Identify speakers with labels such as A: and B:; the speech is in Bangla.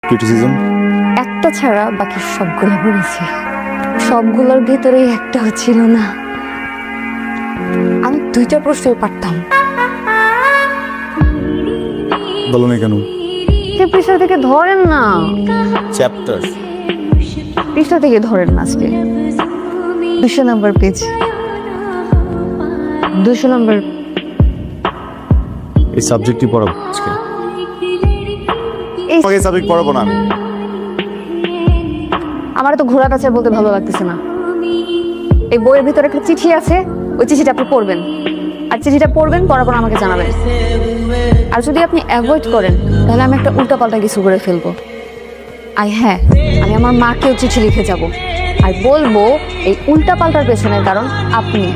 A: ক্রিটিসিজম
B: একটা ছাড়া বাকি সবগুলো পড়েছি। সবগুলোর ভিতরে একটা ছিল না। আমি 2টা প্রশ্ন পারতাম।
A: বলো না কেন?
B: পৃষ্ঠা থেকে ধরেন না,
A: চ্যাপ্টার
B: পৃষ্ঠা থেকে ধরেন না। আজকে 200 নম্বর পেজ, 200 নম্বর।
A: এই সাবজেক্টই পড়াবো আজকে।
B: এই
A: এই সাবজেক্ট পড়াবো না আমি।
B: আমার তো ঘোড়া কাছে বলতে ভালো লাগতেছে না। এই বইয়ের ভিতরে একটা চিঠি আছে, ওই চিঠিটা আপনি পড়বেন, আর চিঠিটা পড়বেন, পড়ার পর আমাকে জানাবেন। আর যদি আপনি অ্যাভয়েড করেন তাহলে আমি একটা উল্টাপাল্টা কিছু করে ফেলবো। আর হ্যাঁ, আমি আমার মাকেও চিঠি লিখে যাব আর বলবো এই উল্টাপাল্টার পেছনের কারণ আপনি।